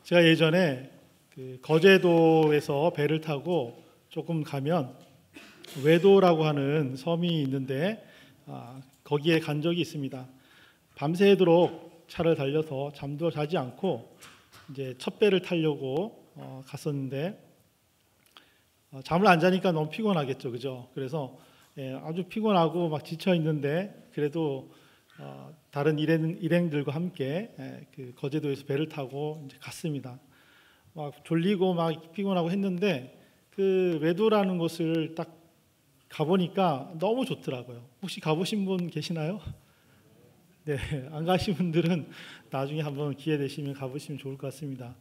제가 예전에 그 거제도에서 배를 타고 조금 가면 외도라고 하는 섬이 있는데 거기에 간 적이 있습니다. 밤새도록 차를 달려서 잠도 자지 않고 이제 첫 배를 타려고 갔었는데 잠을 안 자니까 너무 피곤하겠죠, 그죠? 그래서 아주 피곤하고 막 지쳐 있는데 그래도 다른 일행들과 함께 그 거제도에서 배를 타고 이제 갔습니다. 막 졸리고 막 피곤하고 했는데 그 외도라는 곳을 딱 가보니까 너무 좋더라고요. 혹시 가보신 분 계시나요? 네, 안 가신 분들은 나중에 한번 기회 되시면 가보시면 좋을 것 같습니다.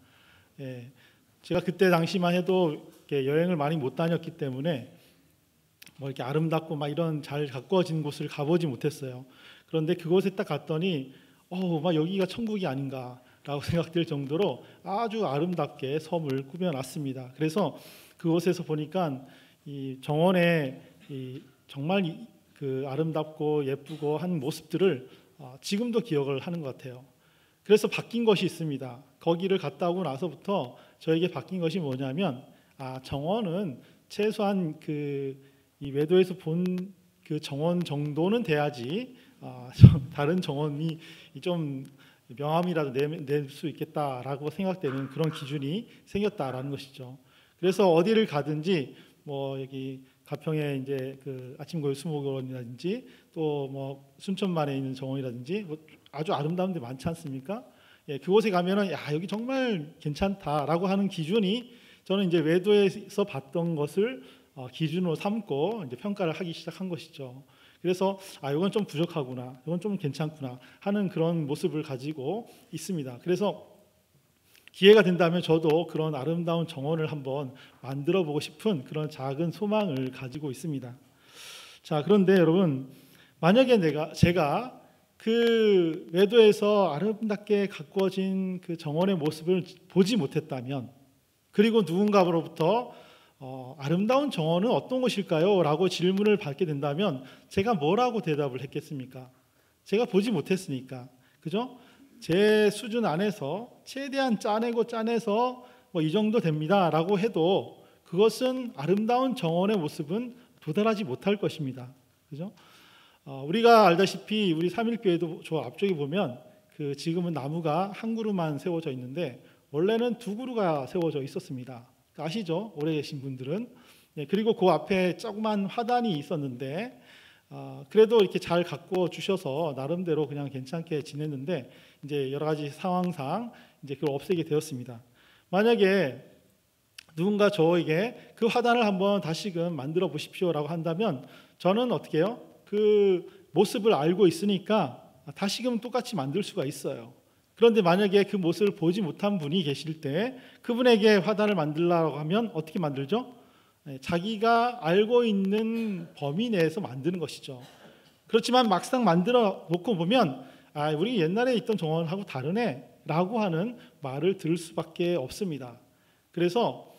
제가 그때 당시만 해도 여행을 많이 못 다녔기 때문에 뭐 이렇게 아름답고 막 이런 잘 가꾸어진 곳을 가보지 못했어요. 그런데 그곳에 딱 갔더니 막 여기가 천국이 아닌가라고 생각될 정도로 아주 아름답게 섬을 꾸며놨습니다. 그래서 그곳에서 보니까 이 정원의 정말 그 아름답고 예쁘고 한 모습들을 지금도 기억을 하는 것 같아요. 그래서 바뀐 것이 있습니다. 거기를 갔다 오고 나서부터 저에게 바뀐 것이 뭐냐면 정원은 최소한 이 외도에서 본 그 정원 정도는 돼야지 다른 정원이 좀 명함이라도 낼 수 있겠다라고 생각되는 그런 기준이 생겼다라는 것이죠. 그래서 어디를 가든지 뭐 여기 가평에 이제 그 아침고요 수목원이라든지 또 뭐 순천만에 있는 정원이라든지 뭐 아주 아름다운 데 많지 않습니까? 그곳에 가면은 여기 정말 괜찮다라고 하는 기준이 저는 이제 외도에서 봤던 것을 기준으로 삼고 이제 평가를 하기 시작한 것이죠. 그래서 이건 좀 부족하구나, 이건 좀 괜찮구나 하는 그런 모습을 가지고 있습니다. 그래서 기회가 된다면 저도 그런 아름다운 정원을 한번 만들어 보고 싶은 그런 작은 소망을 가지고 있습니다. 자, 그런데 여러분, 만약에 제가 그 외도에서 아름답게 가꾸어진 그 정원의 모습을 보지 못했다면, 그리고 누군가로부터 아름다운 정원은 어떤 것일까요? 라고 질문을 받게 된다면 제가 뭐라고 대답을 했겠습니까? 제가 보지 못했으니까, 그죠? 제 수준 안에서 최대한 짜내서 뭐 이 정도 됩니다라고 해도 그것은 아름다운 정원의 모습은 도달하지 못할 것입니다. 그죠? 우리가 알다시피 우리 삼일교회도 저 앞쪽에 보면 그 지금은 나무가 한 그루만 세워져 있는데 원래는 두 그루가 세워져 있었습니다. 아시죠? 오래 계신 분들은. 그리고 그 앞에 조그만 화단이 있었는데 그래도 이렇게 잘 가꾸어 주셔서 나름대로 그냥 괜찮게 지냈는데 이제 여러 가지 상황상 이제 그걸 없애게 되었습니다. 만약에 누군가 저에게 그 화단을 한번 다시금 만들어 보십시오라고 한다면 저는 어떻게 해요? 그 모습을 알고 있으니까 다시금 똑같이 만들 수가 있어요. 그런데 만약에 그 모습을 보지 못한 분이 계실 때 그분에게 화단을 만들라고 하면 어떻게 만들죠? 자기가 알고 있는 범위 내에서 만드는 것이죠. 그렇지만 막상 만들어 놓고 보면 우리 옛날에 있던 정원하고 다르네 라고 하는 말을 들을 수밖에 없습니다. 그래서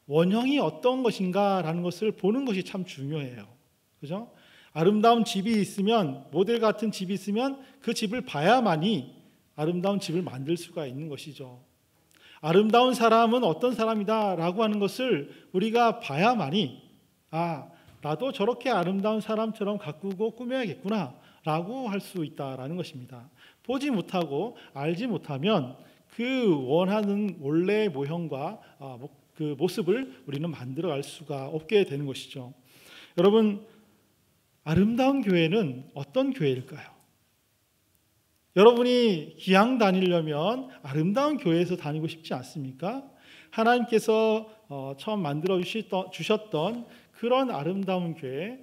원형이 어떤 것인가 라는 것을 보는 것이 참 중요해요. 그죠? 아름다운 집이 있으면, 모델 같은 집이 있으면 그 집을 봐야만이 아름다운 집을 만들 수가 있는 것이죠. 아름다운 사람은 어떤 사람이다 라고 하는 것을 우리가 봐야만이 나도 저렇게 아름다운 사람처럼 가꾸고 꾸며야겠구나 라고 할 수 있다라는 것입니다. 보지 못하고 알지 못하면 그 원하는 원래의 모형과 그 모습을 우리는 만들어갈 수가 없게 되는 것이죠. 여러분, 아름다운 교회는 어떤 교회일까요? 여러분이 기양 다니려면 아름다운 교회에서 다니고 싶지 않습니까? 하나님께서 처음 만들어 주셨던 그런 아름다운 교회,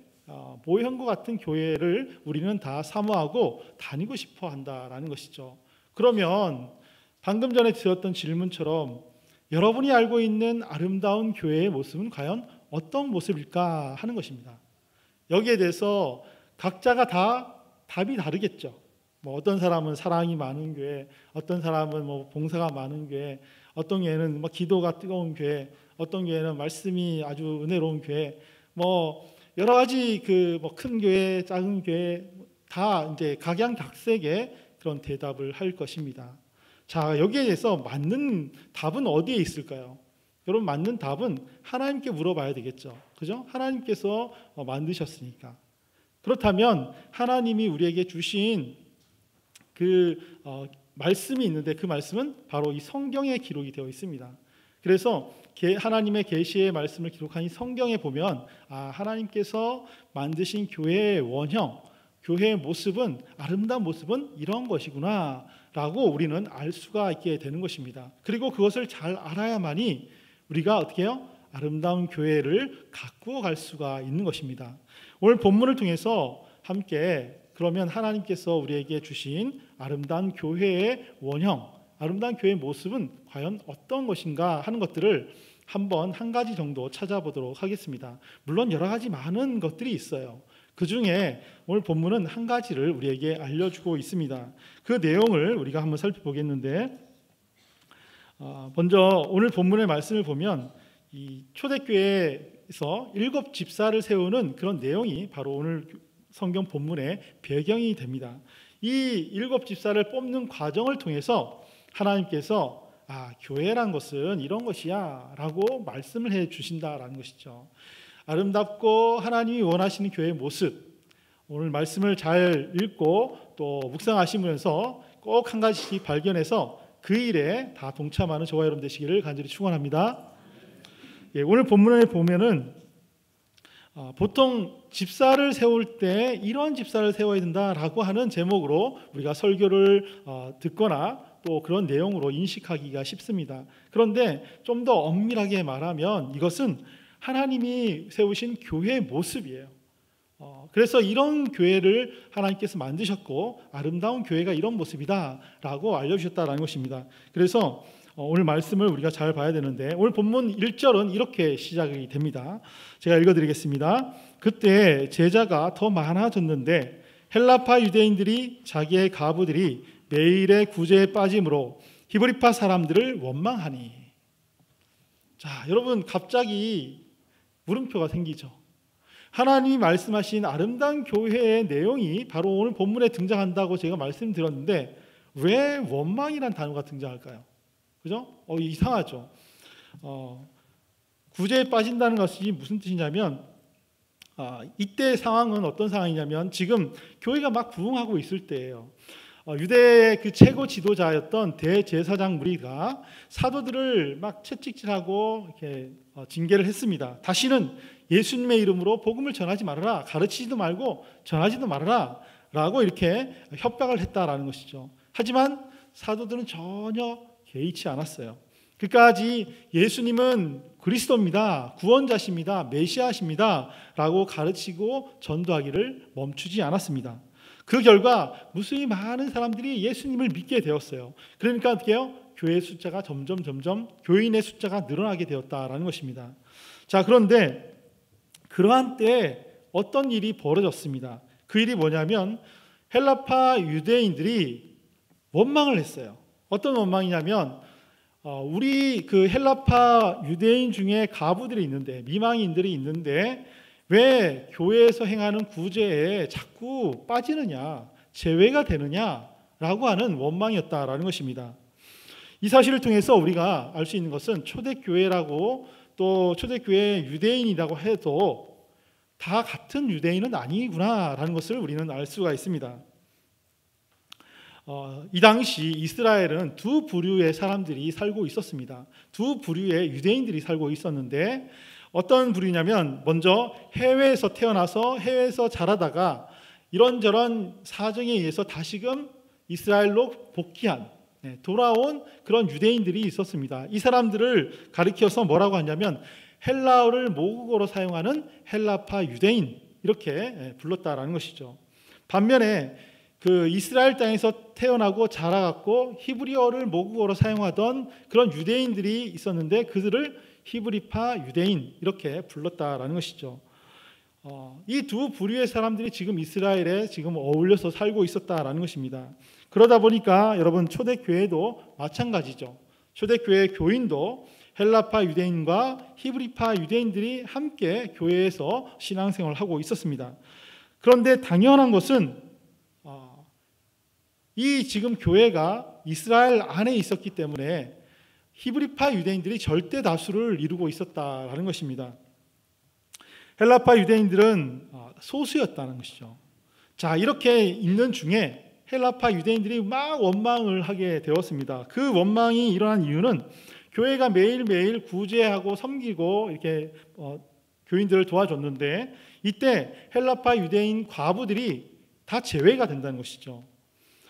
모형과 같은 교회를 우리는 다 사모하고 다니고 싶어 한다라는 것이죠. 그러면 방금 전에 드렸던 질문처럼 여러분이 알고 있는 아름다운 교회의 모습은 과연 어떤 모습일까 하는 것입니다. 여기에 대해서 각자가 다 답이 다르겠죠. 뭐 어떤 사람은 사랑이 많은 교회, 어떤 사람은 뭐 봉사가 많은 교회, 어떤 교회는 뭐 기도가 뜨거운 교회, 어떤 교회는 말씀이 아주 은혜로운 교회, 뭐 여러 가지 그 뭐 큰 교회, 작은 교회 다 이제 각양각색의 그런 대답을 할 것입니다. 자, 여기에 대해서 맞는 답은 어디에 있을까요? 여러분, 맞는 답은 하나님께 물어봐야 되겠죠. 그죠? 하나님께서 만드셨으니까. 그렇다면 하나님이 우리에게 주신 그 말씀이 있는데 그 말씀은 바로 이 성경에 기록이 되어 있습니다. 그래서 하나님의 계시의 말씀을 기록한 이 성경에 보면 하나님께서 만드신 교회의 원형, 교회의 모습은, 아름다운 모습은 이런 것이구나 라고 우리는 알 수가 있게 되는 것입니다. 그리고 그것을 잘 알아야만이 우리가 어떻게 해요? 아름다운 교회를 가꾸어 갈 수가 있는 것입니다. 오늘 본문을 통해서 함께 그러면 하나님께서 우리에게 주신 아름다운 교회의 원형, 아름다운 교회의 모습은 과연 어떤 것인가 하는 것들을 한번 한 가지 정도 찾아보도록 하겠습니다. 물론 여러 가지 많은 것들이 있어요. 그 중에 오늘 본문은 한 가지를 우리에게 알려주고 있습니다. 그 내용을 우리가 한번 살펴보겠는데, 먼저 오늘 본문의 말씀을 보면 이 초대교회에서 7 집사를 세우는 그런 내용이 바로 오늘 성경 본문의 배경이 됩니다. 이 7 집사를 뽑는 과정을 통해서 하나님께서 교회란 것은 이런 것이야 라고 말씀을 해 주신다라는 것이죠. 아름답고 하나님이 원하시는 교회의 모습, 오늘 말씀을 잘 읽고 또 묵상하시면서 꼭 한 가지씩 발견해서 그 일에 다 동참하는 저와 여러분 되시기를 간절히 축원합니다. 오늘 본문에 보면은 보통 집사를 세울 때 이런 집사를 세워야 된다라고 하는 제목으로 우리가 설교를 듣거나 또 그런 내용으로 인식하기가 쉽습니다. 그런데 좀 더 엄밀하게 말하면 이것은 하나님이 세우신 교회의 모습이에요. 그래서 이런 교회를 하나님께서 만드셨고 아름다운 교회가 이런 모습이다라고 알려주셨다라는 것입니다. 그래서 오늘 말씀을 우리가 잘 봐야 되는데 오늘 본문 1절은 이렇게 시작이 됩니다. 제가 읽어드리겠습니다. 그때 제자가 더 많아졌는데 헬라파 유대인들이 자기의 가부들이 매일의 구제에 빠짐으로 히브리파 사람들을 원망하니. 자, 여러분, 갑자기 물음표가 생기죠. 하나님이 말씀하신 아름다운 교회의 내용이 바로 오늘 본문에 등장한다고 제가 말씀드렸는데 왜 원망이란 단어가 등장할까요? 그죠? 이상하죠. 구제에 빠진다는 것이 무슨 뜻이냐면 이때 상황은 어떤 상황이냐면 지금 교회가 막 부흥하고 있을 때예요. 유대의 그 최고 지도자였던 대제사장 무리가 사도들을 막 채찍질하고 이렇게 징계를 했습니다. 다시는 예수님의 이름으로 복음을 전하지 말아라, 가르치지도 말고 전하지도 말아라 라고 이렇게 협박을 했다라는 것이죠. 하지만 사도들은 전혀 개의치 않았어요. 그까지 예수님은 그리스도입니다, 구원자십니다, 메시아십니다 라고 가르치고 전도하기를 멈추지 않았습니다. 그 결과 무수히 많은 사람들이 예수님을 믿게 되었어요. 그러니까 어떻게 해요? 교회의 숫자가 점점 교인의 숫자가 늘어나게 되었다라는 것입니다. 자, 그런데 그러한 때에 어떤 일이 벌어졌습니다. 그 일이 뭐냐면 헬라파 유대인들이 원망을 했어요. 어떤 원망이냐면 우리 그 헬라파 유대인 중에 가부들이 있는데, 미망인들이 있는데 왜 교회에서 행하는 구제에 자꾸 빠지느냐, 제외가 되느냐라고 하는 원망이었다라는 것입니다. 이 사실을 통해서 우리가 알 수 있는 것은 초대교회라고 또 초대교회 유대인이라고 해도 다 같은 유대인은 아니구나라는 것을 우리는 알 수가 있습니다. 이 당시 이스라엘은 두 부류의 사람들이 살고 있었습니다. 두 부류의 유대인들이 살고 있었는데 어떤 부류냐면 먼저 해외에서 태어나서 해외에서 자라다가 이런저런 사정에 의해서 다시금 이스라엘로 복귀한, 돌아온 그런 유대인들이 있었습니다. 이 사람들을 가리켜서 뭐라고 하냐면 헬라어를 모국어로 사용하는 헬라파 유대인 이렇게 불렀다라는 것이죠. 반면에 그 이스라엘 땅에서 태어나고 자라갔고 히브리어를 모국어로 사용하던 그런 유대인들이 있었는데 그들을 히브리파 유대인 이렇게 불렀다라는 것이죠. 이 두 부류의 사람들이 지금 이스라엘에 지금 어울려서 살고 있었다라는 것입니다. 그러다 보니까 여러분 초대교회도 마찬가지죠. 초대교회 교인도 헬라파 유대인과 히브리파 유대인들이 함께 교회에서 신앙생활을 하고 있었습니다. 그런데 당연한 것은 이 지금 교회가 이스라엘 안에 있었기 때문에 히브리파 유대인들이 절대 다수를 이루고 있었다라는 것입니다. 헬라파 유대인들은 소수였다는 것이죠. 자, 이렇게 있는 중에 헬라파 유대인들이 막 원망을 하게 되었습니다. 그 원망이 일어난 이유는 교회가 매일매일 구제하고 섬기고 이렇게 교인들을 도와줬는데 이때 헬라파 유대인 과부들이 다 제외가 된다는 것이죠.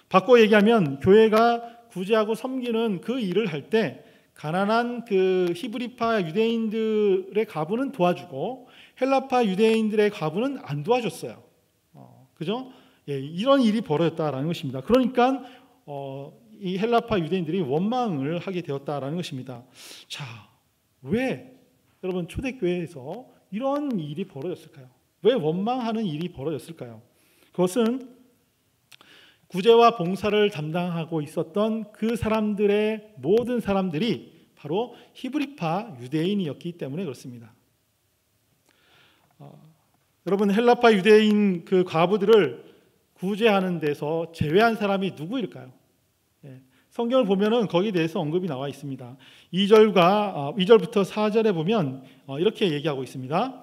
바꿔 얘기하면 교회가 구제하고 섬기는 그 일을 할 때 가난한 그 히브리파 유대인들의 과부는 도와주고 헬라파 유대인들의 과부는 안 도와줬어요. 그죠? 예, 이런 일이 벌어졌다라는 것입니다. 그러니까 이 헬라파 유대인들이 원망을 하게 되었다라는 것입니다. 자, 왜 여러분 초대교회에서 이런 일이 벌어졌을까요? 왜 원망하는 일이 벌어졌을까요? 그것은 구제와 봉사를 담당하고 있었던 그 사람들의 모든 사람들이 바로 히브리파 유대인이었기 때문에 그렇습니다. 여러분, 헬라파 유대인 그 과부들을 구제하는 데서 제외한 사람이 누구일까요? 성경을 보면은 거기에 대해서 언급이 나와 있습니다. 2절부터 4절에 보면 이렇게 얘기하고 있습니다.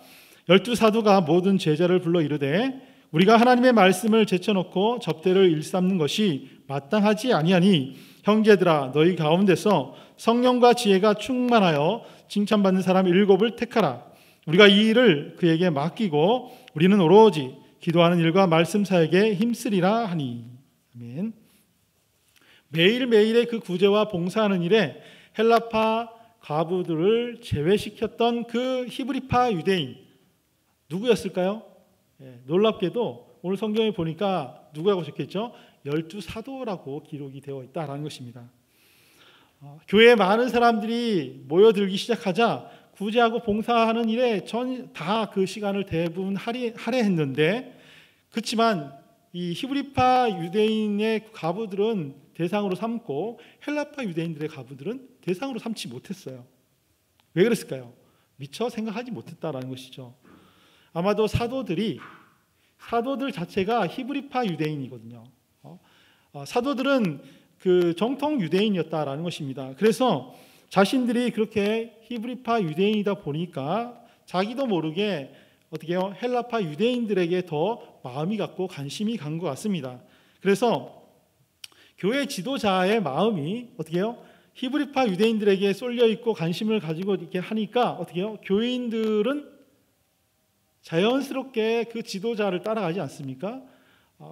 12사도가 모든 제자를 불러 이르되 우리가 하나님의 말씀을 제쳐놓고 접대를 일삼는 것이 마땅하지 아니하니 형제들아 너희 가운데서 성령과 지혜가 충만하여 칭찬받는 사람 7을 택하라. 우리가 이 일을 그에게 맡기고 우리는 오로지 기도하는 일과 말씀 사역에 힘쓰리라 하니. 아멘. 매일매일의 그 구제와 봉사하는 일에 헬라파 과부들을 제외시켰던 그 히브리파 유대인 누구였을까요? 놀랍게도 오늘 성경에 보니까 누구라고 적혀있죠? 12사도라고 기록이 되어 있다는 것입니다. 교회에 많은 사람들이 모여들기 시작하자 구제하고 봉사하는 일에 다 그 시간을 대부분 할애했는데, 그렇지만 이 히브리파 유대인의 과부들은 대상으로 삼고 헬라파 유대인들의 과부들은 대상으로 삼지 못했어요. 왜 그랬을까요? 미처 생각하지 못했다라는 것이죠. 아마도 사도들 자체가 히브리파 유대인이거든요. 사도들은 그 정통 유대인이었다라는 것입니다. 그래서 자신들이 그렇게 히브리파 유대인이다 보니까 자기도 모르게 어떻게 해요? 헬라파 유대인들에게 더 마음이 갔고 관심이 간 것 같습니다. 그래서 교회 지도자의 마음이 어떻게 해요? 히브리파 유대인들에게 쏠려 있고 관심을 가지고 이렇게 하니까 어떻게 해요? 교인들은 자연스럽게 그 지도자를 따라가지 않습니까?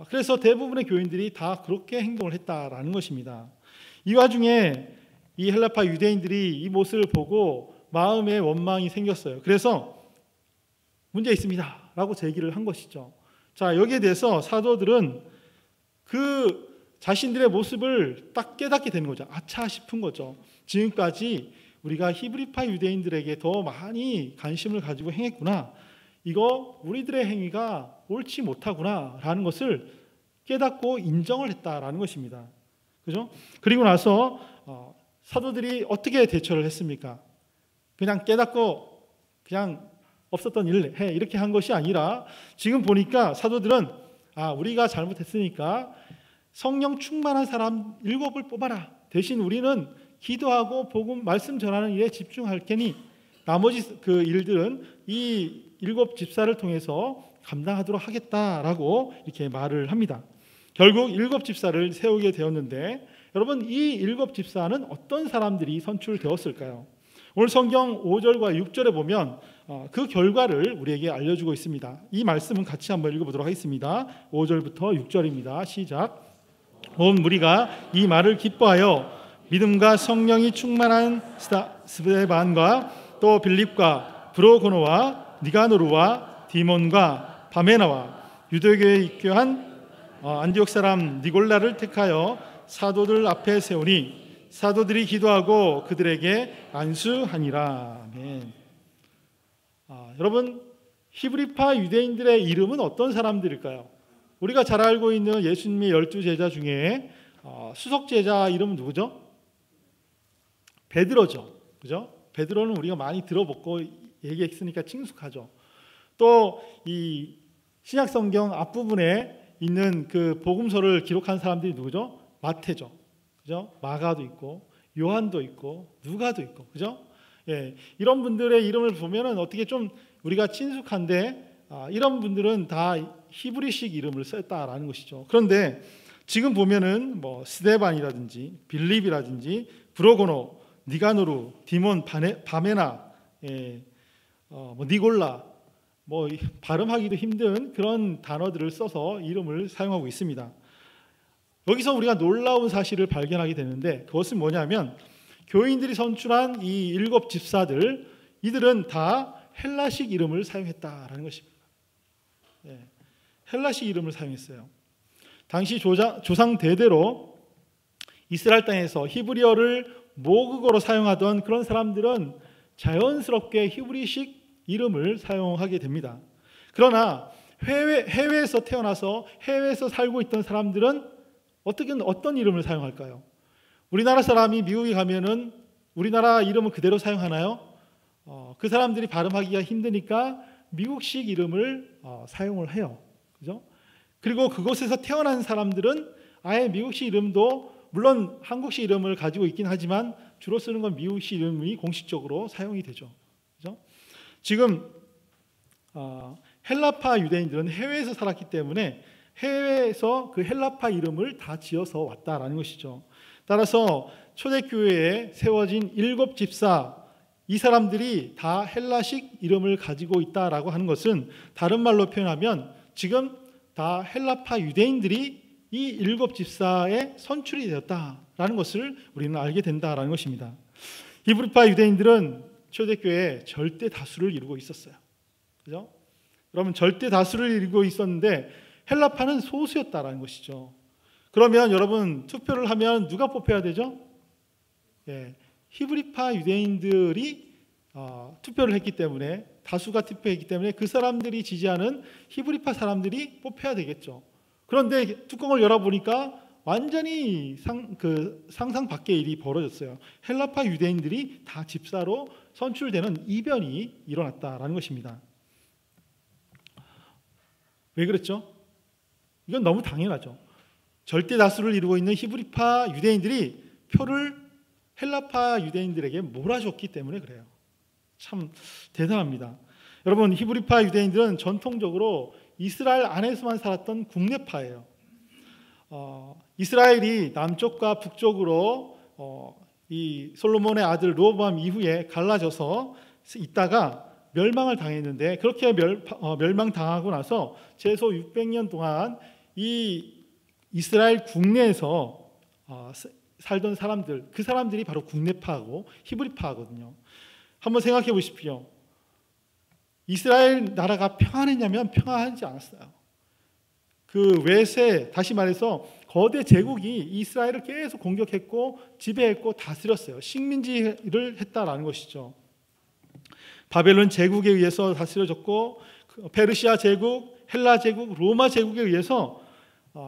그래서 대부분의 교인들이 다 그렇게 행동을 했다라는 것입니다. 이 와중에 이 헬라파 유대인들이 이 모습을 보고 마음에 원망이 생겼어요. 그래서 문제 있습니다 라고 제기를 한 것이죠. 자, 여기에 대해서 사도들은 그 자신들의 모습을 딱 깨닫게 되는 거죠. 아차 싶은 거죠. 지금까지 우리가 히브리파 유대인들에게 더 많이 관심을 가지고 행했구나, 이거 우리들의 행위가 옳지 못하구나 라는 것을 깨닫고 인정을 했다라는 것입니다. 그죠? 그리고 나서 사도들이 어떻게 대처를 했습니까? 그냥 깨닫고 그냥 없었던 일을 해 이렇게 한 것이 아니라, 지금 보니까 사도들은 우리가 잘못했으니까 성령 충만한 사람 7을 뽑아라. 대신 우리는 기도하고 복음 말씀 전하는 일에 집중할 테니 나머지 그 일들은 이 7 집사를 통해서 감당하도록 하겠다라고 이렇게 말을 합니다. 결국 7 집사를 세우게 되었는데, 여러분 이 7 집사는 어떤 사람들이 선출되었을까요? 오늘 성경 5절과 6절에 보면 그 결과를 우리에게 알려주고 있습니다. 이 말씀은 같이 한번 읽어보도록 하겠습니다. 5절부터 6절입니다. 시작. 온 무리가 이 말을 기뻐하여 믿음과 성령이 충만한 스데반과 또 빌립과 브로고노와 니가노르와 디몬과 바메나와 유대교에 입교한 안디옥 사람 니골라를 택하여 사도들 앞에 세우니 사도들이 기도하고 그들에게 안수하니라. 아멘. 여러분, 히브리파 유대인들의 이름은 어떤 사람들일까요? 우리가 잘 알고 있는 예수님의 12제자 중에 수석 제자 이름은 누구죠? 베드로죠. 그죠? 베드로는 우리가 많이 들어보고 얘기했으니까 친숙하죠. 또 이 신약 성경 앞부분에 있는 그 복음서를 기록한 사람들이 누구죠? 마태죠. 그죠? 마가도 있고 요한도 있고 누가도 있고, 그죠? 예, 이런 분들의 이름을 보면은 어떻게 좀 우리가 친숙한데 이런 분들은 다 히브리식 이름을 썼다라는 것이죠. 그런데 지금 보면은 뭐 스데반이라든지 빌립이라든지 브로고노, 니가노루, 디몬, 바메나, 뭐 니골라, 뭐 발음하기도 힘든 그런 단어들을 써서 이름을 사용하고 있습니다. 여기서 우리가 놀라운 사실을 발견하게 되는데 그것은 뭐냐면 교인들이 선출한 이 7 집사들, 이들은 다 헬라식 이름을 사용했다라는 것입니다. 헬라식 이름을 사용했어요. 당시 조상 대대로 이스라엘 땅에서 히브리어를 모국어로 사용하던 그런 사람들은 자연스럽게 히브리식 이름을 사용하게 됩니다. 그러나 해외에서 태어나서 해외에서 살고 있던 사람들은 어떤 이름을 사용할까요? 우리나라 사람이 미국에 가면은 우리나라 이름을 그대로 사용하나요? 그 사람들이 발음하기가 힘드니까 미국식 이름을 사용을 해요. 그죠? 그리고 그곳에서 태어난 사람들은 아예 미국식 이름도 물론 한국식 이름을 가지고 있긴 하지만 주로 쓰는 건 미국식 이름이 공식적으로 사용이 되죠. 그죠? 지금 헬라파 유대인들은 해외에서 살았기 때문에 해외에서 그 헬라파 이름을 다 지어서 왔다라는 것이죠. 따라서 초대교회에 세워진 7 집사, 이 사람들이 다 헬라식 이름을 가지고 있다라고 하는 것은 다른 말로 표현하면 지금 다 헬라파 유대인들이 이 7 집사에 선출이 되었다라는 것을 우리는 알게 된다라는 것입니다. 히브리파 유대인들은 초대교회에 절대 다수를 이루고 있었어요. 그죠? 그러면 절대 다수를 이루고 있었는데 헬라파는 소수였다라는 것이죠. 그러면 여러분 투표를 하면 누가 뽑혀야 되죠? 히브리파 유대인들이 투표를 했기 때문에, 다수가 투표했기 때문에 그 사람들이 지지하는 히브리파 사람들이 뽑혀야 되겠죠. 그런데 뚜껑을 열어보니까 완전히 상상 밖의 일이 벌어졌어요. 헬라파 유대인들이 다 집사로 선출되는 이변이 일어났다라는 것입니다. 왜 그랬죠? 이건 너무 당연하죠. 절대 다수를 이루고 있는 히브리파 유대인들이 표를 헬라파 유대인들에게 몰아줬기 때문에 그래요. 참 대단합니다. 여러분, 히브리파 유대인들은 전통적으로 이스라엘 안에서만 살았던 국내파예요. 이스라엘이 남쪽과 북쪽으로 이 솔로몬의 아들 르호보암 이후에 갈라져서 있다가 멸망을 당했는데, 그렇게 멸망당하고 나서 최소 600년 동안 이 이스라엘 국내에서 살던 사람들, 그 사람들이 바로 국내파하고 히브리파거든요. 한번 생각해 보십시오. 이스라엘 나라가 평안했냐면 평안하지 않았어요. 그 외세, 다시 말해서 거대 제국이 이스라엘을 계속 공격했고 지배했고 다스렸어요. 식민지를 했다라는 것이죠. 바벨론 제국에 의해서 다스려졌고, 페르시아 제국, 헬라 제국, 로마 제국에 의해서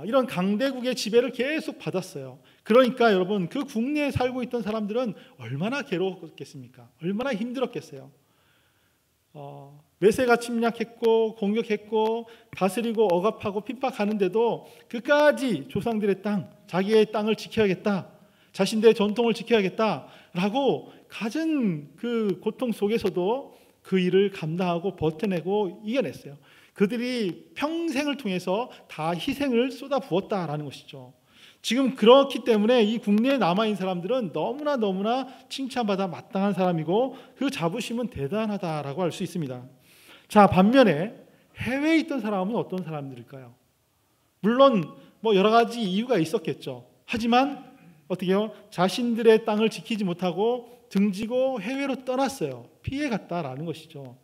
이런 강대국의 지배를 계속 받았어요. 그러니까 여러분, 그 국내에 살고 있던 사람들은 얼마나 괴로웠겠습니까? 얼마나 힘들었겠어요. 외세가 침략했고 공격했고 다스리고 억압하고 핍박하는데도 끝까지 조상들의 땅, 자기의 땅을 지켜야겠다, 자신들의 전통을 지켜야겠다라고 갖은 그 고통 속에서도 그 일을 감당하고 버텨내고 이겨냈어요. 그들이 평생을 통해서 다 희생을 쏟아부었다라는 것이죠. 지금 그렇기 때문에 이 국내에 남아있는 사람들은 너무나 칭찬받아 마땅한 사람이고 그 자부심은 대단하다라고 할 수 있습니다. 자, 반면에 해외에 있던 사람은 어떤 사람들일까요? 물론 뭐 여러 가지 이유가 있었겠죠. 하지만 어떻게요? 자신들의 땅을 지키지 못하고 등지고 해외로 떠났어요. 피해갔다라는 것이죠.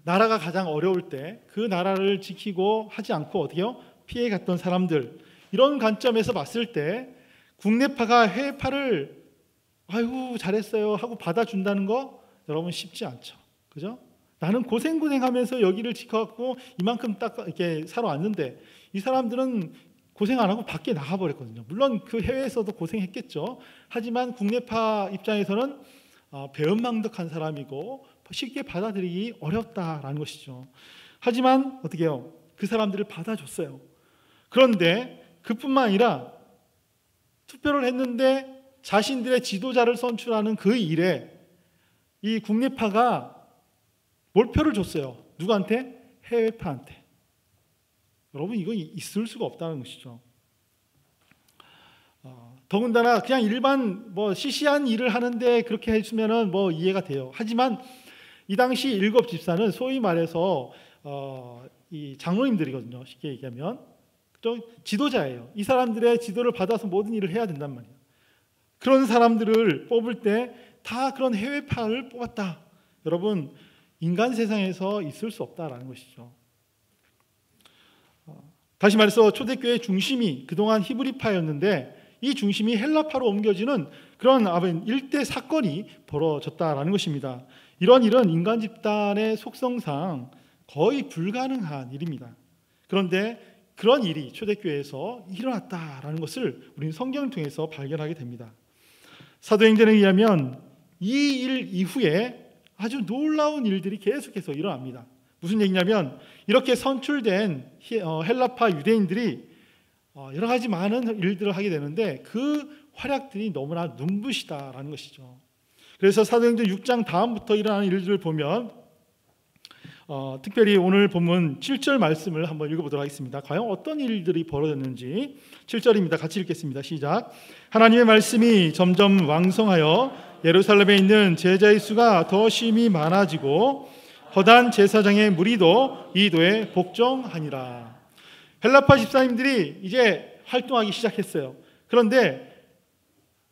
나라가 가장 어려울 때 그 나라를 지키고 하지 않고 어떻게요? 피해갔던 사람들, 이런 관점에서 봤을 때 국내파가 해외파를 아이고 잘했어요 하고 받아준다는 거 여러분 쉽지 않죠. 그죠? 나는 고생하면서 여기를 지켜갖고 이만큼 딱 이렇게 살아왔는데 이 사람들은 고생 안 하고 밖에 나가버렸거든요. 물론 그 해외에서도 고생했겠죠. 하지만 국내파 입장에서는 배은망덕한 사람이고 쉽게 받아들이기 어렵다라는 것이죠. 하지만 어떻게 해요? 그 사람들을 받아줬어요. 그런데 그뿐만 아니라 투표를 했는데 자신들의 지도자를 선출하는 그 일에 이 국내파가 몰표를 줬어요. 누구한테? 해외파한테. 여러분, 이거 있을 수가 없다는 것이죠. 더군다나 그냥 일반 시시한 일을 하는데 그렇게 해주면은 이해가 돼요. 하지만 이 당시 일곱 집사는 소위 말해서 이 장로님들이거든요. 쉽게 얘기하면 지도자예요. 이 사람들의 지도를 받아서 모든 일을 해야 된단 말이에요. 그런 사람들을 뽑을 때 다 그런 해외파를 뽑았다. 여러분, 인간 세상에서 있을 수 없다라는 것이죠. 다시 말해서 초대교회의 중심이 그동안 히브리파였는데 이 중심이 헬라파로 옮겨지는 그런 일대 사건이 벌어졌다라는 것입니다. 이런 일은 인간 집단의 속성상 거의 불가능한 일입니다. 그런데 그런 일이 초대교회에서 일어났다라는 것을 우리는 성경을 통해서 발견하게 됩니다. 사도행전에 의하면 이 일 이후에 아주 놀라운 일들이 계속해서 일어납니다. 무슨 얘기냐면 이렇게 선출된 헬라파 유대인들이 여러 가지 많은 일들을 하게 되는데 그 활약들이 너무나 눈부시다라는 것이죠. 그래서 사도행전 6장 다음부터 일어나는 일들을 보면 특별히 오늘 본문 7절 말씀을 한번 읽어보도록 하겠습니다. 과연 어떤 일들이 벌어졌는지 7절입니다. 같이 읽겠습니다. 시작. 하나님의 말씀이 점점 왕성하여 예루살렘에 있는 제자의 수가 더 심히 많아지고 허다한 제사장의 무리도 이 도에 복종하니라. 헬라파 집사님들이 이제 활동하기 시작했어요. 그런데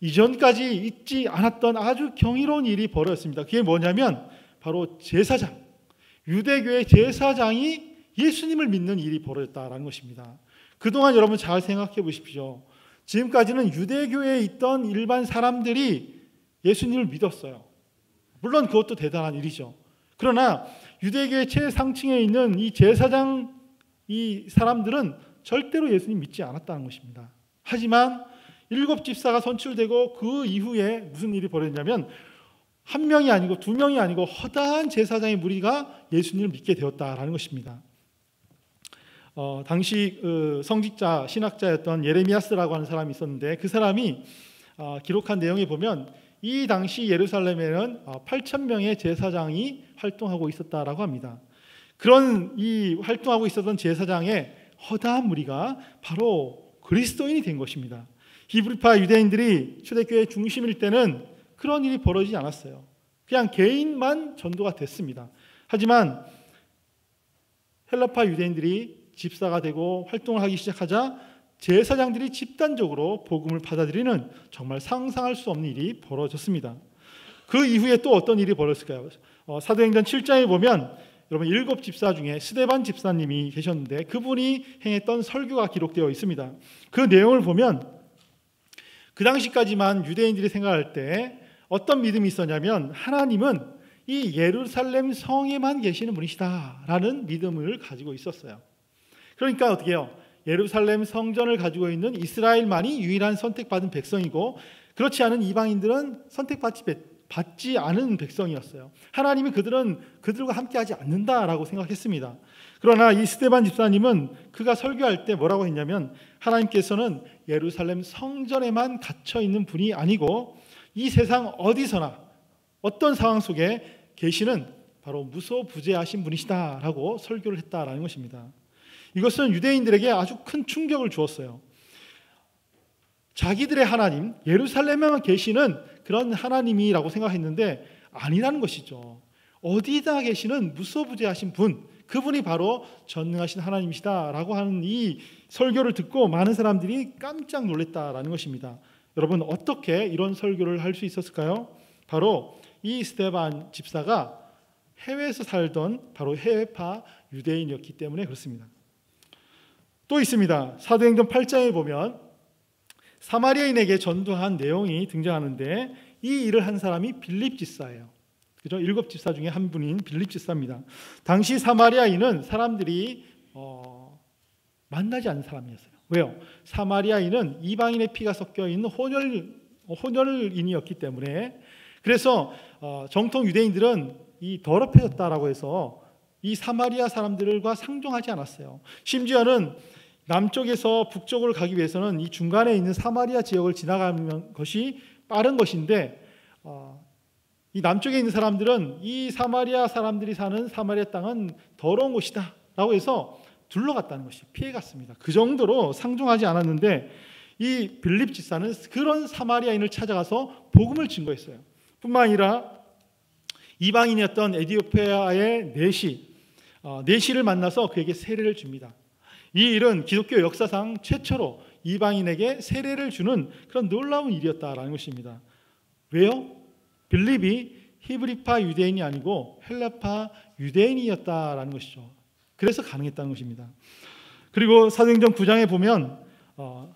이전까지 있지 않았던 아주 경이로운 일이 벌어졌습니다. 그게 뭐냐면 바로 제사장, 유대교의 제사장이 예수님을 믿는 일이 벌어졌다는 것입니다. 그동안 여러분 잘 생각해 보십시오. 지금까지는 유대교에 있던 일반 사람들이 예수님을 믿었어요. 물론 그것도 대단한 일이죠. 그러나 유대교의 최상층에 있는 이 제사장 이 사람들은 절대로 예수님 믿지 않았다는 것입니다. 하지만 일곱 집사가 선출되고 그 이후에 무슨 일이 벌어졌냐면 한 명이 아니고 두 명이 아니고 허다한 제사장의 무리가 예수님을 믿게 되었다라는 것입니다. 당시 성직자 신학자였던 예레미야스라고 하는 사람이 있었는데 그 사람이 기록한 내용에 보면 이 당시 예루살렘에는 8,000명의 제사장이 활동하고 있었다라고 합니다. 그런 이 활동하고 있었던 제사장의 허다한 무리가 바로 그리스도인이 된 것입니다. 히브리파 유대인들이 초대교회의 중심일 때는 그런 일이 벌어지지 않았어요. 그냥 개인만 전도가 됐습니다. 하지만 헬라파 유대인들이 집사가 되고 활동을 하기 시작하자 제사장들이 집단적으로 복음을 받아들이는 정말 상상할 수 없는 일이 벌어졌습니다. 그 이후에 또 어떤 일이 벌어졌을까요? 사도행전 7장에 보면 여러분 일곱 집사 중에 스데반 집사님이 계셨는데 그분이 행했던 설교가 기록되어 있습니다. 그 내용을 보면 그 당시까지만 유대인들이 생각할 때 어떤 믿음이 있었냐면 하나님은 이 예루살렘 성에만 계시는 분이시다라는 믿음을 가지고 있었어요. 그러니까 어떻게 해요? 예루살렘 성전을 가지고 있는 이스라엘만이 유일한 선택받은 백성이고 그렇지 않은 이방인들은 선택받지 않은 백성이었어요. 하나님이 그들과 함께하지 않는다라고 생각했습니다. 그러나 이 스데반 집사님은 그가 설교할 때 뭐라고 했냐면 하나님께서는 예루살렘 성전에만 갇혀 있는 분이 아니고 이 세상 어디서나 어떤 상황 속에 계시는 바로 무소부재하신 분이시다라고 설교를 했다라는 것입니다. 이것은 유대인들에게 아주 큰 충격을 주었어요. 자기들의 하나님, 예루살렘에만 계시는 그런 하나님이라고 생각했는데 아니라는 것이죠. 어디다 계시는 무소부재하신 분, 그분이 바로 전능하신 하나님이시다라고 하는 이 설교를 듣고 많은 사람들이 깜짝 놀랐다라는 것입니다. 여러분 어떻게 이런 설교를 할 수 있었을까요? 바로 이 스데반 집사가 해외에서 살던 바로 해외파 유대인이었기 때문에 그렇습니다. 또 있습니다. 사도행전 8장에 보면 사마리아인에게 전도한 내용이 등장하는데 이 일을 한 사람이 빌립 집사예요. 그죠? 일곱 집사 중에 한 분인 빌립 집사입니다. 당시 사마리아인은 사람들이 만나지 않는 사람이었어요. 왜요? 사마리아인은 이방인의 피가 섞여 있는 혼혈인이었기 때문에 그래서 정통 유대인들은 이 더럽혀졌다라고 해서 이 사마리아 사람들과 상종하지 않았어요. 심지어는 남쪽에서 북쪽으로 가기 위해서는 이 중간에 있는 사마리아 지역을 지나가는 것이 빠른 것인데 이 남쪽에 있는 사람들은 이 사마리아 사람들이 사는 사마리아 땅은 더러운 곳이다 라고 해서 둘러갔다는 것이 피해갔습니다. 그 정도로 상종하지 않았는데 이 빌립 집사는 그런 사마리아인을 찾아가서 복음을 증거했어요. 뿐만 아니라 이방인이었던 에디오피아의 네시를 만나서 그에게 세례를 줍니다. 이 일은 기독교 역사상 최초로 이방인에게 세례를 주는 그런 놀라운 일이었다라는 것입니다. 왜요? 빌립이 히브리파 유대인이 아니고 헬라파 유대인이었다라는 것이죠. 그래서 가능했다는 것입니다. 그리고 사도행전 9장에 보면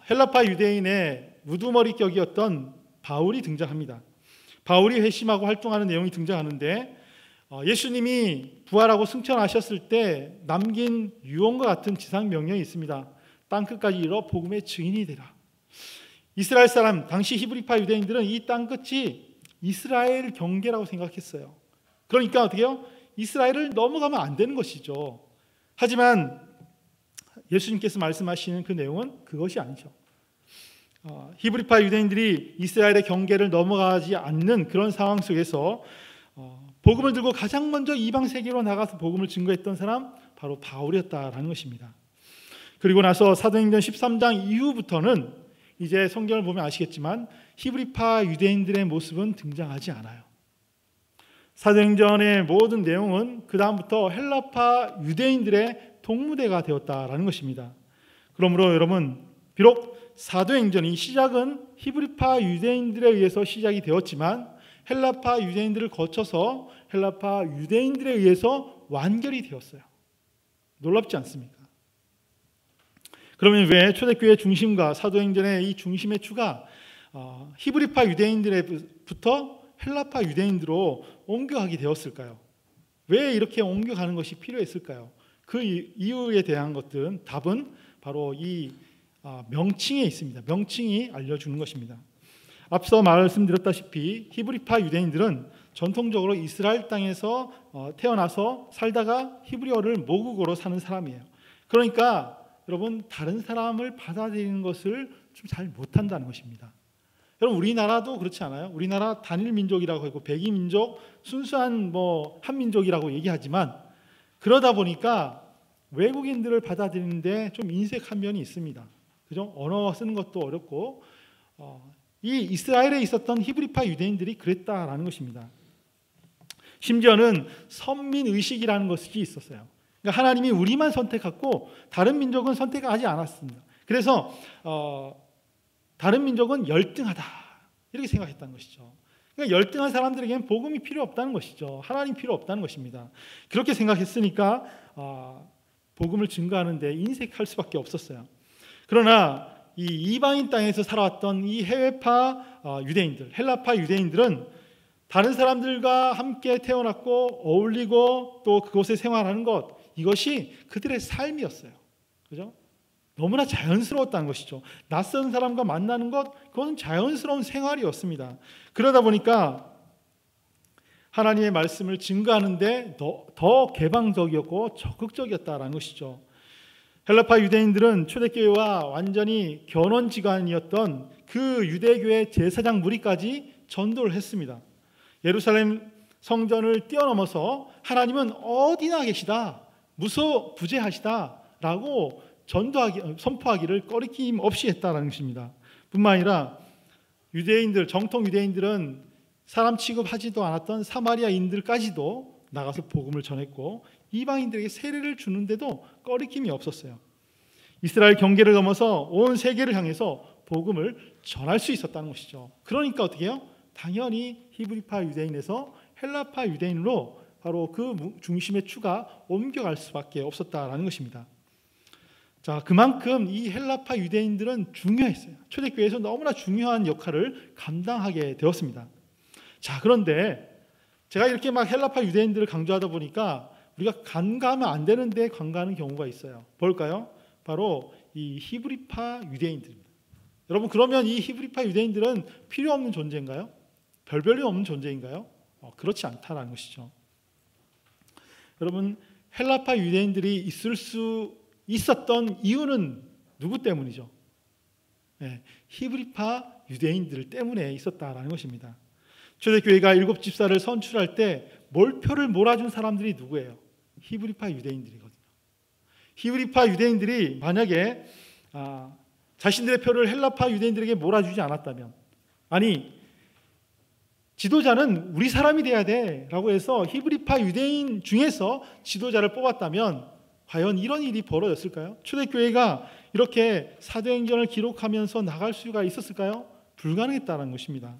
헬라파 유대인의 우두머리격이었던 바울이 등장합니다. 바울이 회심하고 활동하는 내용이 등장하는데 예수님이 부활하고 승천하셨을 때 남긴 유언과 같은 지상 명령이 있습니다. 땅끝까지 이르러 복음의 증인이 되라. 이스라엘 사람, 당시 히브리파 유대인들은 이 땅끝이 이스라엘 경계라고 생각했어요. 그러니까 어떻게 해요? 이스라엘을 넘어가면 안 되는 것이죠. 하지만 예수님께서 말씀하시는 그 내용은 그것이 아니죠. 히브리파 유대인들이 이스라엘의 경계를 넘어가지 않는 그런 상황 속에서 복음을 들고 가장 먼저 이방 세계로 나가서 복음을 증거했던 사람 바로 바울이었다라는 것입니다. 그리고 나서 사도행전 13장 이후부터는 이제 성경을 보면 아시겠지만 히브리파 유대인들의 모습은 등장하지 않아요. 사도행전의 모든 내용은 그 다음부터 헬라파 유대인들의 동무대가 되었다라는 것입니다. 그러므로 여러분, 비록 사도행전이 시작은 히브리파 유대인들에 의해서 시작이 되었지만 헬라파 유대인들을 거쳐서 헬라파 유대인들에 의해서 완결이 되었어요. 놀랍지 않습니까? 그러면 왜 초대교회 중심과 사도행전의 이 중심의 추가 히브리파 유대인들부터 헬라파 유대인들로 옮겨가게 되었을까요? 왜 이렇게 옮겨가는 것이 필요했을까요? 그 이유에 대한 것들은 답은 바로 이 명칭에 있습니다. 명칭이 알려주는 것입니다. 앞서 말씀드렸다시피 히브리파 유대인들은 전통적으로 이스라엘 땅에서 태어나서 살다가 히브리어를 모국어로 사는 사람이에요. 그러니까 여러분, 다른 사람을 받아들이는 것을 좀 잘 못한다는 것입니다. 여러분, 우리나라도 그렇지 않아요? 우리나라 단일 민족이라고 하고 백이 민족, 순수한 한민족이라고 얘기하지만 그러다 보니까 외국인들을 받아들이는데 좀 인색한 면이 있습니다. 그죠? 언어 쓰는 것도 어렵고 이 이스라엘에 있었던 히브리파 유대인들이 그랬다라는 것입니다. 심지어는 선민의식이라는 것이 있었어요. 그러니까 하나님이 우리만 선택했고 다른 민족은 선택하지 않았습니다. 그래서 다른 민족은 열등하다 이렇게 생각했다는 것이죠. 그러니까 열등한 사람들에게는 복음이 필요 없다는 것이죠. 하나님 필요 없다는 것입니다. 그렇게 생각했으니까 복음을 증거하는 데 인색할 수밖에 없었어요. 그러나 이 이방인 땅에서 살아왔던 이 해외파 유대인들, 헬라파 유대인들은 다른 사람들과 함께 태어났고 어울리고 또 그곳에 생활하는 것, 이것이 그들의 삶이었어요. 그죠? 너무나 자연스러웠다는 것이죠. 낯선 사람과 만나는 것, 그건 자연스러운 생활이었습니다. 그러다 보니까 하나님의 말씀을 증거하는데 더 개방적이었고 적극적이었다는 것이죠. 헬라파 유대인들은 초대교회와 완전히 견원지간이었던 그 유대교회 제사장 무리까지 전도를 했습니다. 예루살렘 성전을 뛰어넘어서 하나님은 어디나 계시다, 무소부재하시다라고 선포하기를 꺼리낌 없이 했다는 것입니다. 뿐만 아니라 유대인들, 정통 유대인들은 사람 취급하지도 않았던 사마리아인들까지도 나가서 복음을 전했고 이방인들에게 세례를 주는데도 꺼리낌이 없었어요. 이스라엘 경계를 넘어서 온 세계를 향해서 복음을 전할 수 있었다는 것이죠. 그러니까 어떻게 해요? 당연히 히브리파 유대인에서 헬라파 유대인으로 바로 그 중심의 추가 옮겨갈 수밖에 없었다라는 것입니다. 자, 그만큼 이 헬라파 유대인들은 중요했어요. 초대교회에서 너무나 중요한 역할을 감당하게 되었습니다. 자, 그런데 제가 이렇게 막 헬라파 유대인들을 강조하다 보니까 우리가 간과하면 안 되는데 간과하는 경우가 있어요. 뭘까요? 바로 이 히브리파 유대인들입니다. 여러분, 그러면 이 히브리파 유대인들은 필요 없는 존재인가요? 별 볼일 없는 존재인가요? 그렇지 않다라는 것이죠. 여러분, 헬라파 유대인들이 있을 수 있었던 이유는 누구 때문이죠? 히브리파 유대인들 때문에 있었다라는 것입니다. 초대교회가 7 집사를 선출할 때 몰표를 몰아준 사람들이 누구예요? 히브리파 유대인들이거든요. 히브리파 유대인들이 만약에 자신들의 표를 헬라파 유대인들에게 몰아주지 않았다면, 아니 지도자는 우리 사람이 돼야 돼 라고 해서 히브리파 유대인 중에서 지도자를 뽑았다면 과연 이런 일이 벌어졌을까요? 초대교회가 이렇게 사도행전을 기록하면서 나갈 수가 있었을까요? 불가능했다는 것입니다.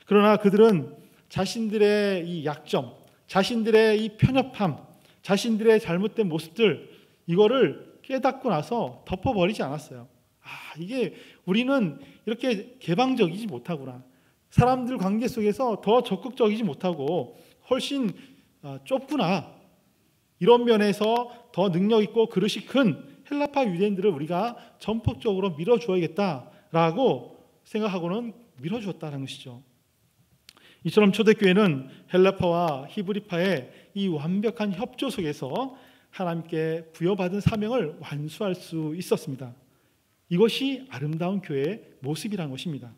그러나 그들은 자신들의 이 약점, 자신들의 이 편협함, 자신들의 잘못된 모습들, 이거를 깨닫고 나서 덮어버리지 않았어요. 이게 우리는 이렇게 개방적이지 못하구나, 사람들 관계 속에서 더 적극적이지 못하고 훨씬 좁구나, 이런 면에서 더 능력 있고 그릇이 큰 헬라파 유대인들을 우리가 전폭적으로 밀어주어야겠다라고 생각하고는 밀어주었다는 것이죠. 이처럼 초대교회는 헬라파와 히브리파의 이 완벽한 협조 속에서 하나님께 부여받은 사명을 완수할 수 있었습니다. 이것이 아름다운 교회의 모습이라는 것입니다.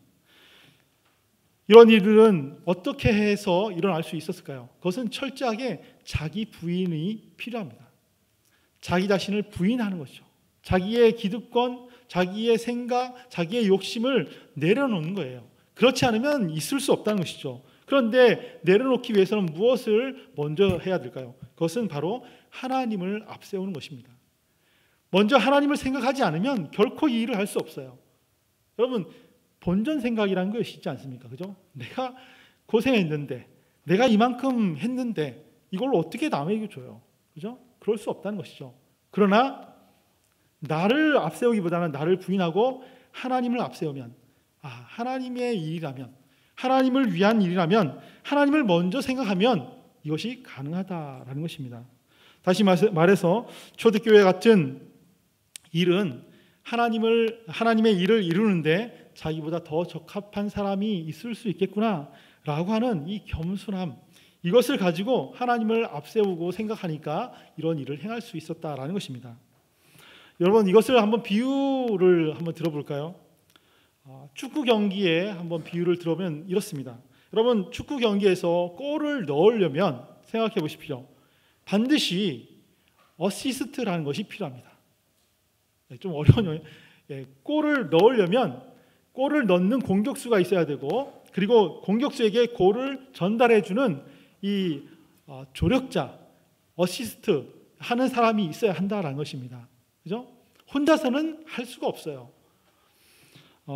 이런 일들은 어떻게 해서 일어날 수 있었을까요? 그것은 철저하게 자기 부인이 필요합니다. 자기 자신을 부인하는 것이죠. 자기의 기득권, 자기의 생각, 자기의 욕심을 내려놓는 거예요. 그렇지 않으면 있을 수 없다는 것이죠. 그런데 내려놓기 위해서는 무엇을 먼저 해야 될까요? 그것은 바로 하나님을 앞세우는 것입니다. 먼저 하나님을 생각하지 않으면 결코 이 일을 할 수 없어요. 여러분, 본전 생각이라는 것이 있지 않습니까? 그죠? 내가 고생했는데, 내가 이만큼 했는데 이걸 어떻게 남에게 줘요? 그죠? 그럴 수 없다는 것이죠. 그러나 나를 앞세우기보다는 나를 부인하고 하나님을 앞세우면, 하나님의 일이라면, 하나님을 위한 일이라면, 하나님을 먼저 생각하면 이것이 가능하다라는 것입니다. 다시 말해서 초대교회 같은 일은 하나님의 일을 이루는데 자기보다 더 적합한 사람이 있을 수 있겠구나라고 하는 이 겸손함, 이것을 가지고 하나님을 앞세우고 생각하니까 이런 일을 행할 수 있었다라는 것입니다. 여러분, 이것을 한번 비유를 한번 들어볼까요? 축구 경기에 한번 비유를 들어보면 이렇습니다. 여러분, 축구 경기에서 골을 넣으려면 생각해 보십시오. 반드시 어시스트라는 것이 필요합니다. 좀 어려워요. 골을 넣으려면 골을 넣는 공격수가 있어야 되고, 그리고 공격수에게 골을 전달해주는 이 조력자, 어시스트 하는 사람이 있어야 한다라는 것입니다. 그죠? 혼자서는 할 수가 없어요.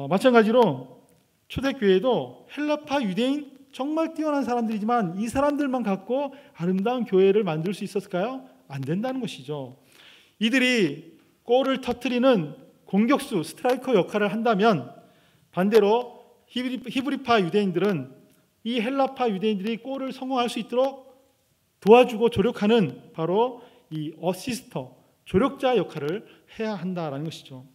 마찬가지로 초대교회도 헬라파 유대인 정말 뛰어난 사람들이지만 이 사람들만 갖고 아름다운 교회를 만들 수 있었을까요? 안 된다는 것이죠. 이들이 골을 터뜨리는 공격수, 스트라이커 역할을 한다면 반대로 히브리파 유대인들은 이 헬라파 유대인들이 골을 성공할 수 있도록 도와주고 조력하는 바로 이 어시스터, 조력자 역할을 해야 한다라는 것이죠.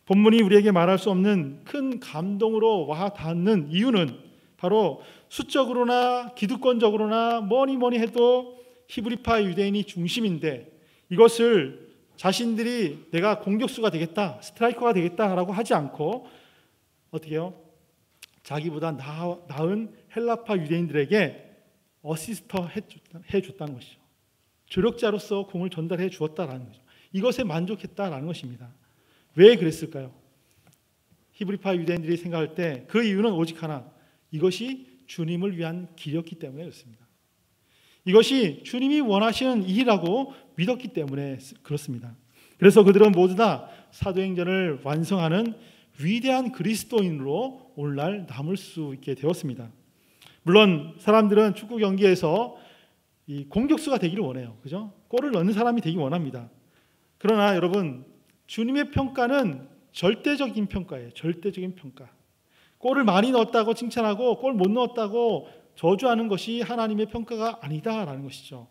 본문이 우리에게 말할 수 없는 큰 감동으로 와 닿는 이유는 바로 수적으로나 기득권적으로나 뭐니 해도 히브리파 유대인이 중심인데, 이것을 자신들이 내가 공격수가 되겠다, 스트라이커가 되겠다라고 하지 않고 어떻게 해요? 자기보다 나은 헬라파 유대인들에게 어시스터 해줬다는 것이죠. 조력자로서 공을 전달해 주었다라는 거죠. 이것에 만족했다라는 것입니다. 왜 그랬을까요? 히브리파 유대인들이 생각할 때 그 이유는 오직 하나, 이것이 주님을 위한 길이었기 때문에 그렇습니다. 이것이 주님이 원하시는 일이라고 믿었기 때문에 그렇습니다. 그래서 그들은 모두 다 사도행전을 완성하는 위대한 그리스도인으로 오늘날 남을 수 있게 되었습니다. 물론 사람들은 축구 경기에서 이 공격수가 되기를 원해요. 그죠? 골을 넣는 사람이 되기 원합니다. 그러나 여러분, 주님의 평가는 절대적인 평가예요. 절대적인 평가. 골을 많이 넣었다고 칭찬하고 골 못 넣었다고 저주하는 것이 하나님의 평가가 아니다라는 것이죠.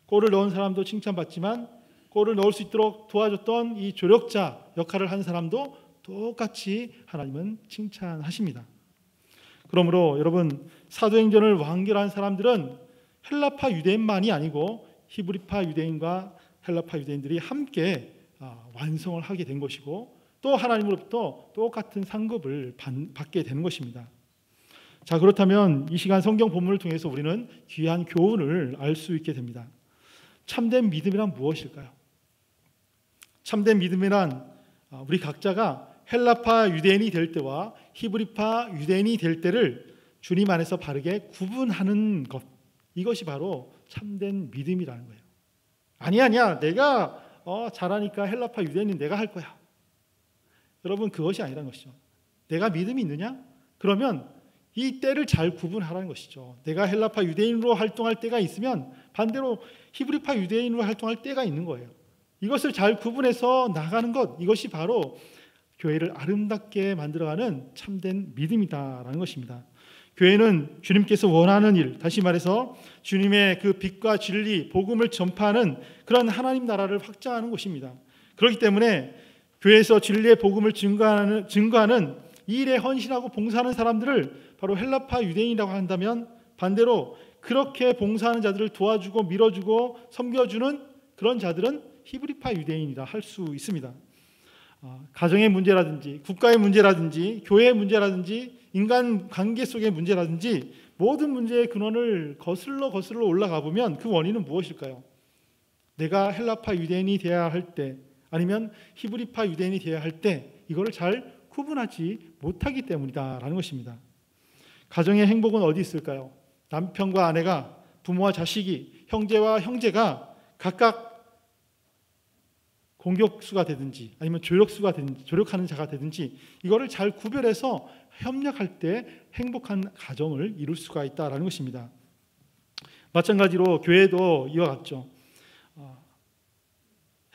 골을 넣은 사람도 칭찬받지만 골을 넣을 수 있도록 도와줬던 이 조력자 역할을 한 사람도 똑같이 하나님은 칭찬하십니다. 그러므로 여러분, 사도행전을 완결한 사람들은 헬라파 유대인만이 아니고 히브리파 유대인과 헬라파 유대인들이 함께 완성을 하게 된 것이고, 또 하나님으로부터 똑같은 상급을 받게 되는 것입니다. 자, 그렇다면 이 시간 성경 본문을 통해서 우리는 귀한 교훈을 알 수 있게 됩니다. 참된 믿음이란 무엇일까요? 참된 믿음이란 우리 각자가 헬라파 유대인이 될 때와 히브리파 유대인이 될 때를 주님 안에서 바르게 구분하는 것, 이것이 바로 참된 믿음이라는 거예요. 아니야 내가 잘하니까 헬라파 유대인은 내가 할 거야. 여러분, 그것이 아니라는 것이죠. 내가 믿음이 있느냐? 그러면 이 때를 잘 구분하라는 것이죠. 내가 헬라파 유대인으로 활동할 때가 있으면 반대로 히브리파 유대인으로 활동할 때가 있는 거예요. 이것을 잘 구분해서 나가는 것, 이것이 바로 교회를 아름답게 만들어가는 참된 믿음이다라는 것입니다. 교회는 주님께서 원하는 일, 다시 말해서 주님의 그 빛과 진리, 복음을 전파하는 그런 하나님 나라를 확장하는 곳입니다. 그렇기 때문에 교회에서 진리의 복음을 증거하는 이 일에 헌신하고 봉사하는 사람들을 바로 헬라파 유대인이라고 한다면, 반대로 그렇게 봉사하는 자들을 도와주고 밀어주고 섬겨주는 그런 자들은 히브리파 유대인이라 할 수 있습니다. 가정의 문제라든지 국가의 문제라든지 교회의 문제라든지 인간 관계 속의 문제라든지 모든 문제의 근원을 거슬러 올라가 보면 그 원인은 무엇일까요? 내가 헬라파 유대인이 되어야 할 때, 아니면 히브리파 유대인이 되어야 할 때 이거를 잘 구분하지 못하기 때문이다라는 것입니다. 가정의 행복은 어디 있을까요? 남편과 아내가, 부모와 자식이, 형제와 형제가 각각 공격수가 되든지 아니면 조력수가 되든지, 조력하는 자가 되든지 이거를 잘 구별해서 협력할 때 행복한 가정을 이룰 수가 있다라는 것입니다. 마찬가지로 교회도 이와 같죠.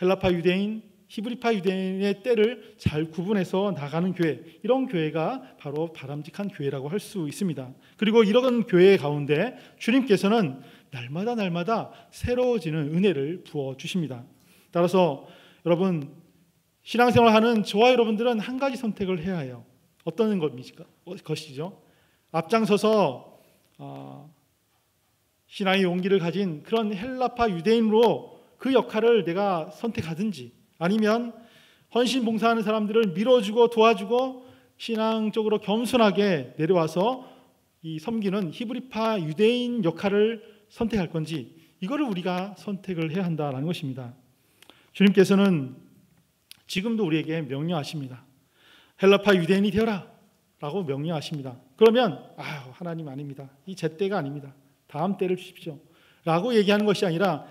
헬라파 유대인, 히브리파 유대인의 때를 잘 구분해서 나가는 교회, 이런 교회가 바로 바람직한 교회라고 할 수 있습니다. 그리고 이런 교회 가운데 주님께서는 날마다 새로워지는 은혜를 부어주십니다. 따라서 여러분, 신앙생활하는 저와 여러분들은 한 가지 선택을 해야 해요. 어떤 것이죠? 앞장서서 신앙의 용기를 가진 그런 헬라파 유대인으로 그 역할을 내가 선택하든지, 아니면 헌신 봉사하는 사람들을 밀어주고 도와주고 신앙적으로 겸손하게 내려와서 이 섬기는 히브리파 유대인 역할을 선택할 건지, 이거를 우리가 선택을 해야 한다는 것입니다. 주님께서는 지금도 우리에게 명령하십니다. 헬라파 유대인이 되어라 라고 명령하십니다. 그러면 하나님 아닙니다. 이 제 때가 아닙니다. 다음 때를 주십시오 라고 얘기하는 것이 아니라,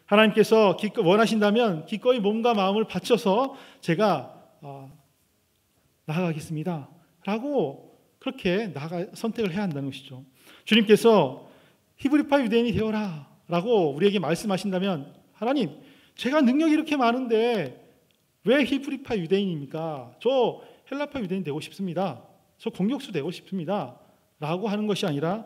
하나님께서 원하신다면 기꺼이 몸과 마음을 바쳐서 제가 나아가겠습니다 라고 그렇게 선택을 해야 한다는 것이죠. 주님께서 히브리파 유대인이 되어라 라고 우리에게 말씀하신다면, 하나님, 제가 능력이 이렇게 많은데 왜 히브리파 유대인입니까? 저 헬라파 유대인 되고 싶습니다. 저 공격수 되고 싶습니다 라고 하는 것이 아니라,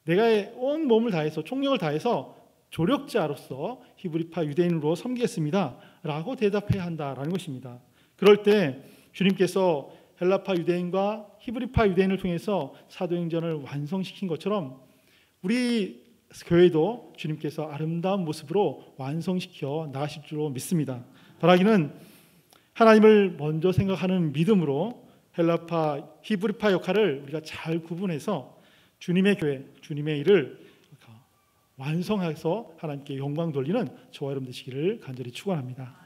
내가 온 몸을 다해서, 총력을 다해서 조력자로서 히브리파 유대인으로 섬기겠습니다 라고 대답해야 한다라는 것입니다. 그럴 때 주님께서 헬라파 유대인과 히브리파 유대인을 통해서 사도행전을 완성시킨 것처럼 우리 교회도 주님께서 아름다운 모습으로 완성시켜 나가실 줄로 믿습니다. 바라기는 하나님을 먼저 생각하는 믿음으로 헬라파, 히브리파 역할을 우리가 잘 구분해서 주님의 교회, 주님의 일을 완성해서 하나님께 영광 돌리는 저와 여러분 되시기를 간절히 축원합니다.